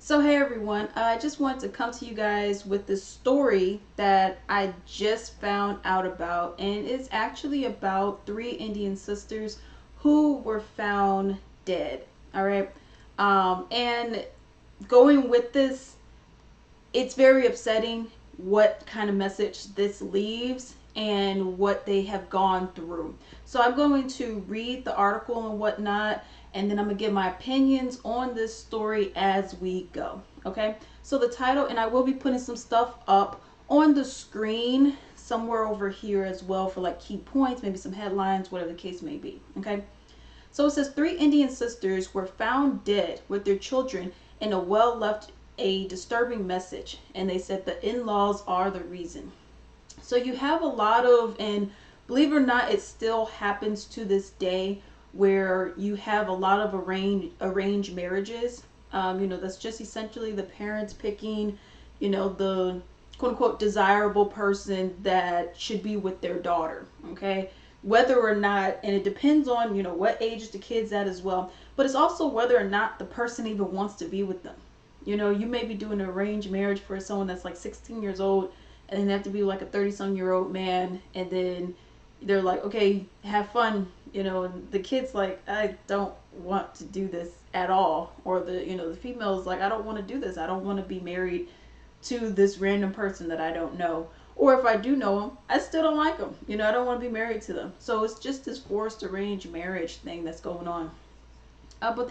So hey everyone, I just wanted to come to you guys with this story that I just found out about, and it's actually about three Indian sisters who were found dead. All right, and going with this, it's very upsetting what kind of message this leaves and what they have gone through. So I'm going to read the article and whatnot, and then I'm gonna give my opinions on this story as we go. Okay, so the title, and I will be putting some stuff up on the screen somewhere over here as well for like key points, maybe some headlines, whatever the case may be. Okay, so it says three Indian sisters were found dead with their children in a well left a disturbing message, and they said the in-laws are the reason. So you have a lot of, and believe it or not, it still happens to this day where you have a lot of arranged marriages. That's just essentially the parents picking, the quote unquote desirable person that should be with their daughter. Okay, whether or not, and it depends on what age the kid's at as well. But it's also whether or not the person even wants to be with them. You may be doing an arranged marriage for someone that's like 16 years old, and then they have to be like a 30-some-year-old man, and then they're like, okay, have fun, and the kid's like, I don't want to do this at all. Or the female's like, I don't want to do this. I don't want to be married to this random person that I don't know. Or if I do know them, I still don't like them. I don't want to be married to them. So it's just this forced arranged marriage thing that's going on.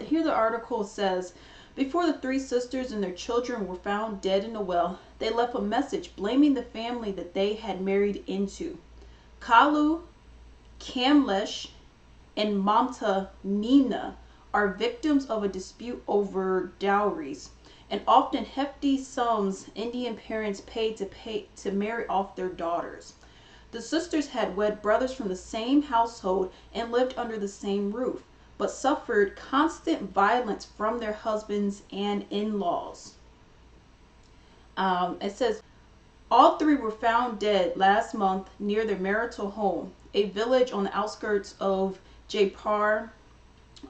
Here the article says, before the three sisters and their children were found dead in a well, they left a message blaming the family that they had married into. Kalu, Kamlesh, and Mamta Meena are victims of a dispute over dowries, and often hefty sums Indian parents paid to marry off their daughters. The sisters had wed brothers from the same household and lived under the same roof, but suffered constant violence from their husbands and in-laws. It says, all three were found dead last month near their marital home, a village on the outskirts of Jaipur,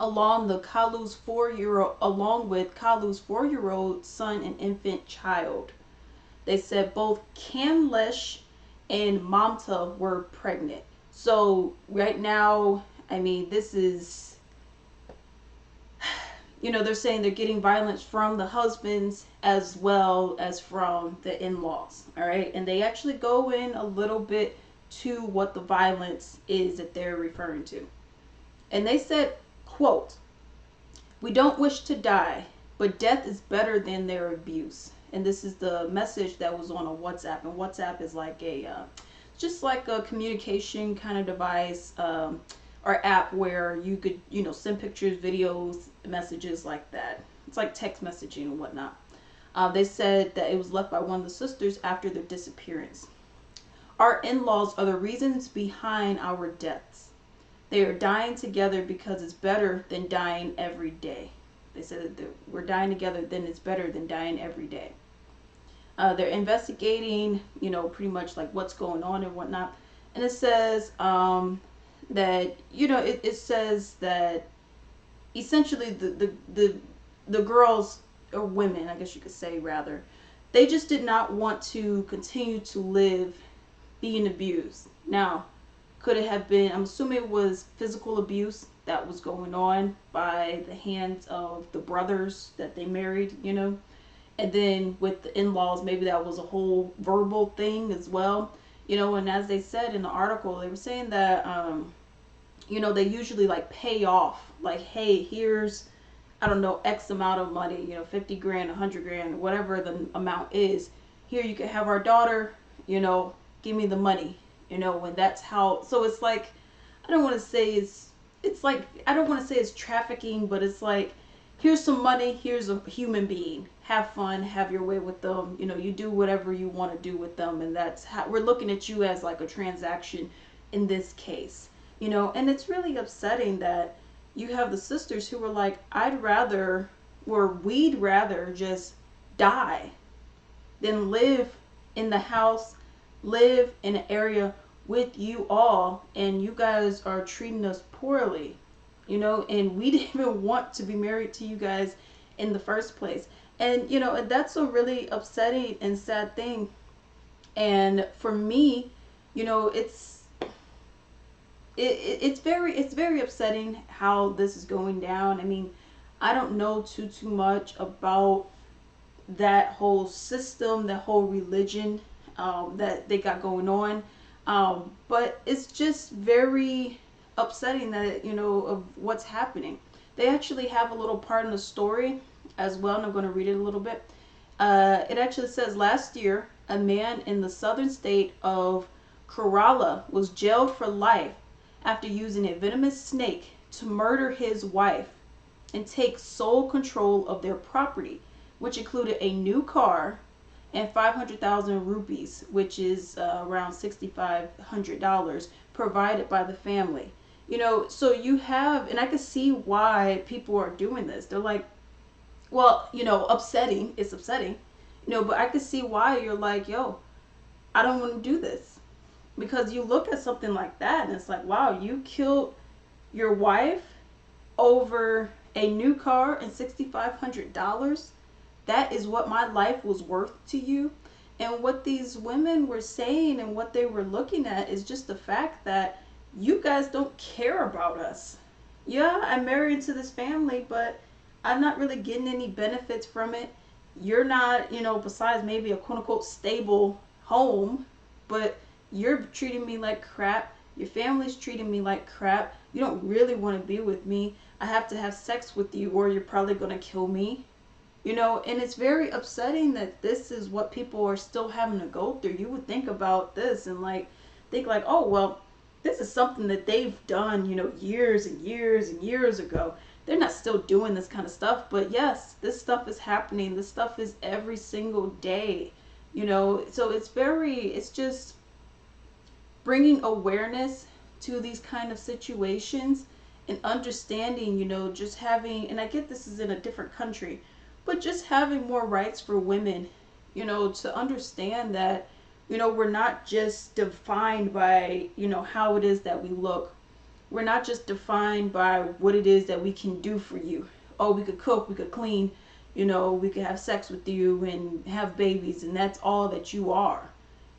along with Kalu's 4-year-old son and infant child. They said both Kamlesh and Mamta were pregnant. So right now, this is, they're saying they're getting violence from the husbands as well as from the in-laws. All right. And they actually go in a little bit to what the violence is that they're referring to. And they said, quote, we don't wish to die, but death is better than their abuse. And this is the message that was on a WhatsApp. And WhatsApp is like just like a communication kind of device, or app where you could, send pictures, videos, messages like that. It's like text messaging and whatnot. They said that it was left by one of the sisters after their disappearance. Our in-laws are the reasons behind our deaths. They are dying together because it's better than dying every day. They said that we're dying together, then it's better than dying every day. They're investigating, pretty much like what's going on and whatnot. And it says, that it says that essentially the girls, or women I guess you could say, rather, they just did not want to continue to live being abused. Now, could it have been, I'm assuming it was physical abuse that was going on by the hands of the brothers that they married, and then with the in-laws, maybe that was a whole verbal thing as well. And as they said in the article, they were saying that, they usually like pay off, like, hey, here's, I don't know, X amount of money, 50 grand, 100 grand, whatever the amount is. Here, you can have our daughter, give me the money, when that's how, so it's like, I don't want to say it's like, I don't want to say it's trafficking, but it's like, here's some money, here's a human being, have fun, have your way with them, you do whatever you want to do with them, and that's how we're looking at you as like a transaction in this case, and it's really upsetting that you have the sisters who were like, we'd rather just die than live in the house, live in an area with you all, and you guys are treating us poorly, and we didn't even want to be married to you guys in the first place. And and that's a really upsetting and sad thing. And for me, it's it's very upsetting how this is going down. I mean, I don't know too much about that whole system, that whole religion that they got going on. But it's just very upsetting that of what's happening. They actually have a little part in the story as well, and I'm going to read it a little bit. It actually says last year, a man in the southern state of Kerala was jailed for life after using a venomous snake to murder his wife and take sole control of their property, which included a new car and 500,000 rupees, which is around $6,500, provided by the family. So you have, and I can see why people are doing this. They're like, well, upsetting. It's upsetting, but I can see why you're like, yo, I don't want to do this. Because you look at something like that and it's like, wow, you killed your wife over a new car and $6,500. That is what my life was worth to you. And what these women were saying and what they were looking at is just the fact that you guys don't care about us. Yeah, I'm married to this family, but I'm not really getting any benefits from it. You're not, besides maybe a quote unquote stable home, but you're treating me like crap. Your family's treating me like crap. You don't really want to be with me. I have to have sex with you or you're probably going to kill me. And it's very upsetting that this is what people are still having to go through. You would think about this and think like, oh, well, this is something that they've done, years and years and years ago. They're not still doing this kind of stuff, but yes, this stuff is happening. This stuff is every single day, so it's just bringing awareness to these kind of situations and understanding, just having, and I get this is in a different country, but just having more rights for women, to understand that, we're not just defined by, how it is that we look. We're not just defined by what it is that we can do for you. Oh, we could cook, we could clean, we could have sex with you and have babies, and that's all that you are.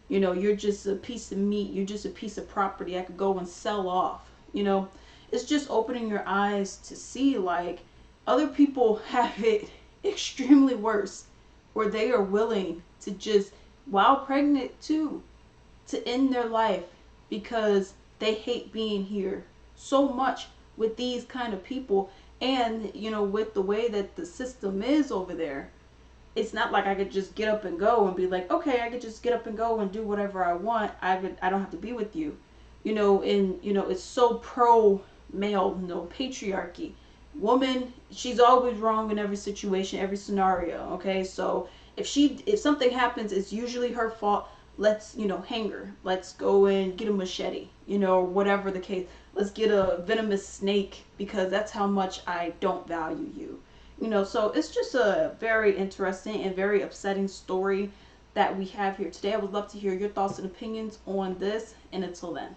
You're just a piece of meat. You're just a piece of property I could go and sell off. It's just opening your eyes to see like other people have it extremely worse, where they are willing to just, while pregnant too, to end their life because they hate being here so much with these kind of people. And with the way that the system is over there, it's not like I could just get up and go and be like, okay, I could just get up and go and do whatever I want. I don't have to be with you. And it's so pro male, patriarchy. Woman, she's always wrong in every situation, every scenario. Okay, so if something happens, it's usually her fault. Let's hang her. Let's go and get a machete. Whatever the case. Let's get a venomous snake because that's how much I don't value you. So it's just a very interesting and very upsetting story that we have here today. I would love to hear your thoughts and opinions on this, and until then.